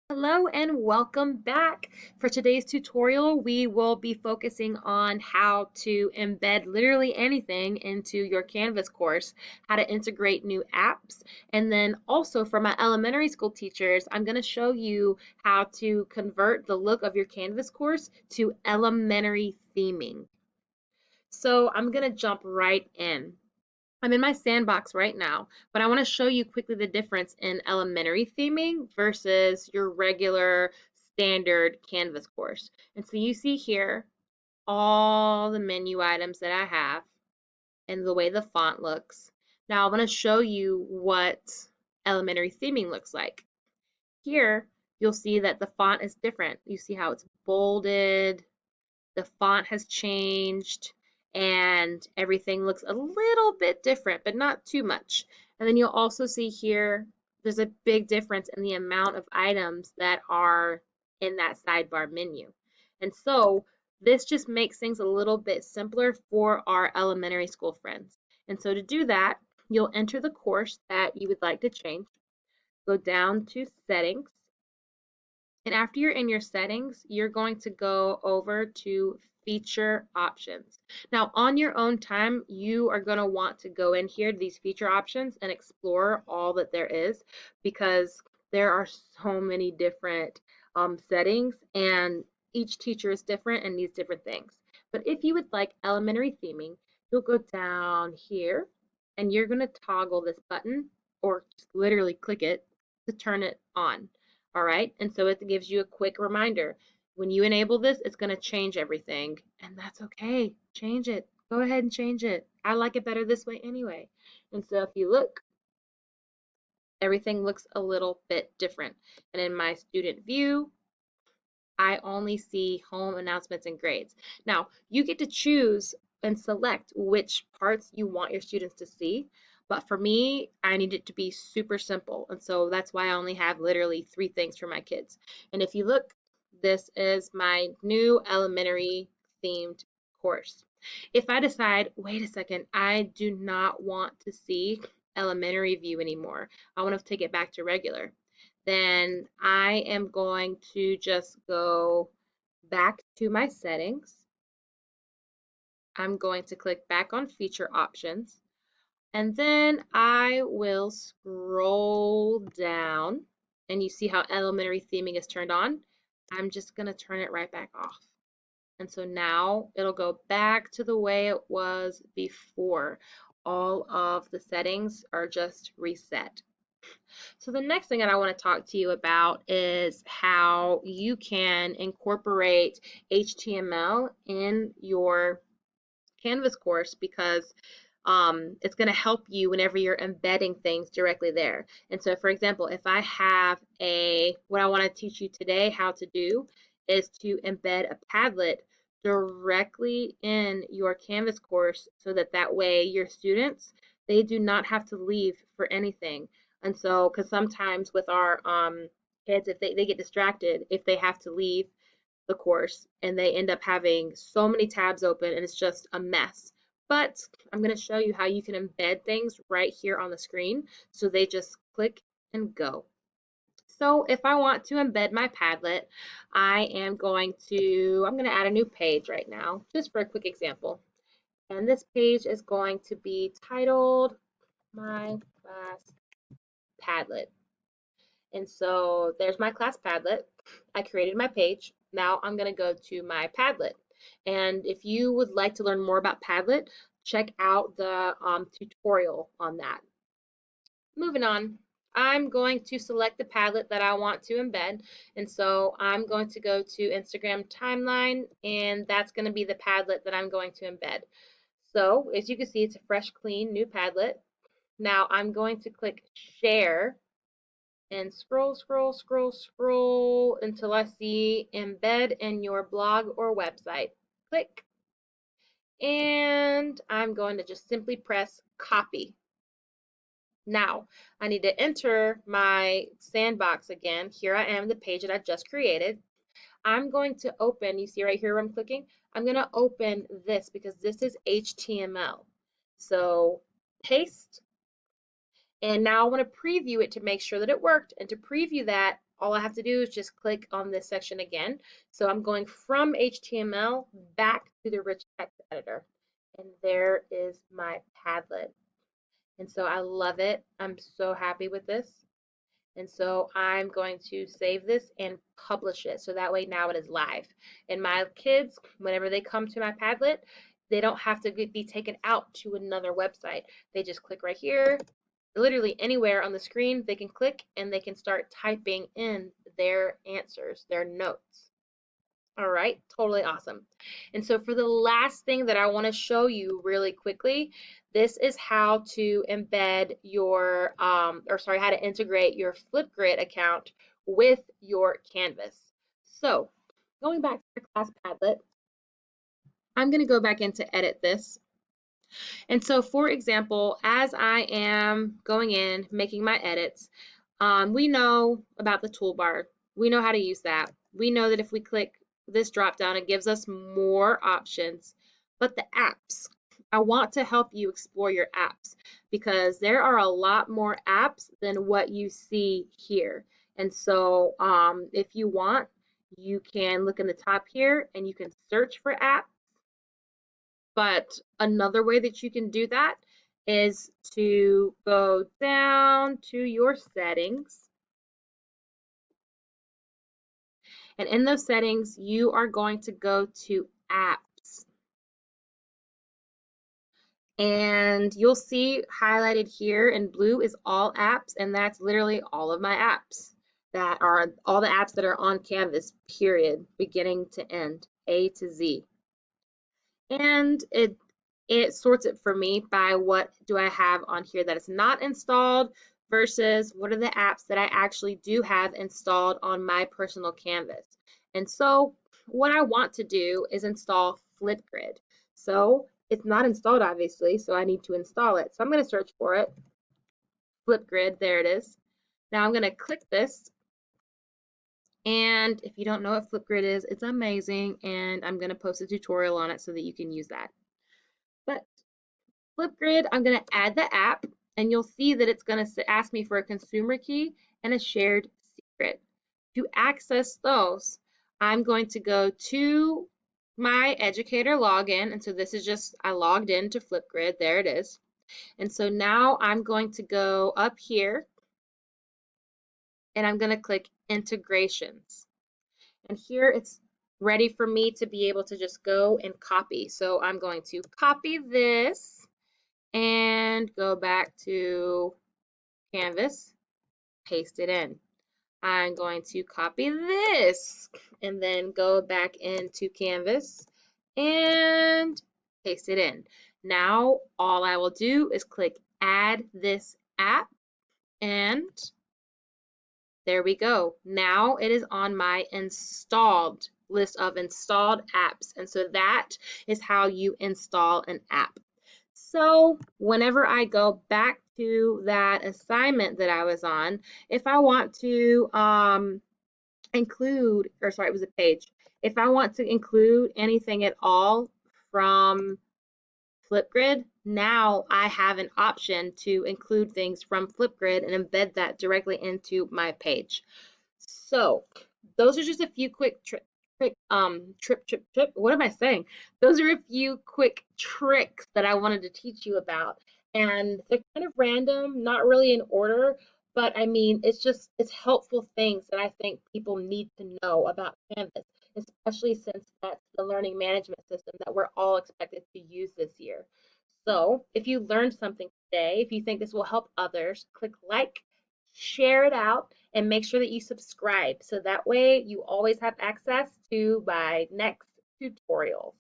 Hello and welcome back. For today's tutorial, we will be focusing on how to embed literally anything into your Canvas course, how to integrate new apps, and then also for my elementary school teachers, I'm going to show you how to convert the look of your Canvas course to elementary theming. So I'm going to jump right in. I'm in my sandbox right now, but I want to show you quickly the difference in elementary theming versus your regular standard Canvas course. And so you see here all the menu items that I have and the way the font looks. Now I want to show you what elementary theming looks like. Here you'll see that the font is different. You see how it's bolded, the font has changed, and everything looks a little bit different, but not too much. And then you'll also see here there's a big difference in the amount of items that are in that sidebar menu. And so this just makes things a little bit simpler for our elementary school friends. And so to do that, you'll enter the course that you would like to change, go down to settings, and after you're in your settings, you're going to go over to feature options. Now, on your own time, you are going to want to go in here to these feature options and explore all that there is because there are so many different settings and each teacher is different and needs different things. But if you would like elementary theming, you'll go down here and you're going to toggle this button or just literally click it to turn it on. All right, and so it gives you a quick reminder. When you enable this, it's going to change everything, and that's okay. Change it. Go ahead and change it. I like it better this way anyway. And so if you look, everything looks a little bit different. And in my student view, I only see home announcements and grades. Now, you get to choose and select which parts you want your students to see. But for me, I need it to be super simple. And so that's why I only have literally 3 things for my kids. And if you look, this is my new elementary themed course. If I decide, wait a second, I do not want to see elementary view anymore, I want to take it back to regular, then I am going to just go back to my settings. I'm going to click back on feature options, and then I will scroll down, and you see how elementary theming is turned on. I'm just going to turn it right back off. And so now it'll go back to the way it was before. All of the settings are just reset. So the next thing that I want to talk to you about is how you can incorporate HTML in your Canvas course because it's going to help you whenever you're embedding things directly there. And so, for example, if I have what I want to teach you today how to do is to embed a Padlet directly in your Canvas course so that way your students, they do not have to leave for anything. And so, because sometimes with our kids, if they get distracted, if they have to leave the course and they end up having so many tabs open and it's just a mess. But I'm going to show you how you can embed things right here on the screen so they just click and go. So if I want to embed my Padlet, I'm going to add a new page right now just for a quick example. And this page is going to be titled My Class Padlet. And so there's my class Padlet. I created my page. Now I'm going to go to my Padlet. And if you would like to learn more about Padlet, check out the tutorial on that. Moving on, I'm going to select the Padlet that I want to embed. And so I'm going to go to Instagram timeline, and that's going to be the Padlet that I'm going to embed. So as you can see, it's a fresh, clean, new Padlet. Now I'm going to click share and scroll, scroll, scroll, scroll until I see embed in your blog or website. Click. And I'm going to just simply press copy. Now, I need to enter my sandbox again. Here I am, the page that I just created. I'm going to open, you see right here where I'm clicking? I'm going to open this because this is HTML. So paste. And now I want to preview it to make sure that it worked. And to preview that, all I have to do is just click on this section again. So I'm going from HTML back to the rich text editor. And there is my Padlet. And so I love it. I'm so happy with this. And so I'm going to save this and publish it. So that way now it is live. And my kids, whenever they come to my Padlet, they don't have to be taken out to another website. They just click right here. Literally anywhere on the screen, they can click and they can start typing in their answers, their notes. All right, totally awesome. And so for the last thing that I want to show you really quickly, this is how to embed your, how to integrate your Flipgrid account with your Canvas. So going back to the class Padlet, I'm going to go back in to edit this. And so, for example, as I am going in, making my edits, we know about the toolbar. We know how to use that. We know that if we click this drop down, it gives us more options. But the apps, I want to help you explore your apps because there are a lot more apps than what you see here. And so if you want, you can look in the top here and you can search for apps. But another way that you can do that is to go down to your settings. And in those settings, you are going to go to apps. And you'll see highlighted here in blue is all apps, and that's literally all of my apps. That are all the apps that are on Canvas, period, beginning to end, A to Z. And it sorts it for me by what do I have on here that is not installed versus what are the apps that I actually do have installed on my personal Canvas. And so what I want to do is install Flipgrid. So it's not installed obviously, so I need to install it. So I'm going to search for it. Flipgrid, there it is. Now I'm going to click this. And if you don't know what Flipgrid is, it's amazing. And I'm going to post a tutorial on it so that you can use that. But Flipgrid, I'm going to add the app, and you'll see that it's going to ask me for a consumer key and a shared secret. To access those, I'm going to go to my educator login, and so this is just, I logged into Flipgrid, there it is. And so now I'm going to go up here, and I'm going to click integrations. And here it's ready for me to be able to just go and copy. So I'm going to copy this and go back to Canvas, paste it in. I'm going to copy this and then go back into Canvas and paste it in. Now all I will do is click add this app and there we go. Now it is on my installed list of installed apps. And so that is how you install an app. So whenever I go back to that assignment that I was on, if I want to include, or sorry, it was a page. If I want to include anything at all from Flipgrid, now I have an option to include things from Flipgrid and embed that directly into my page. So those are just a few quick what am I saying? Those are a few quick tricks that I wanted to teach you about. And they're kind of random, not really in order, but I mean, it's helpful things that I think people need to know about Canvas, especially since that's the learning management system that we're all expected to use this year. So if you learned something today, if you think this will help others, click like, share it out, and make sure that you subscribe so that way you always have access to my next tutorials.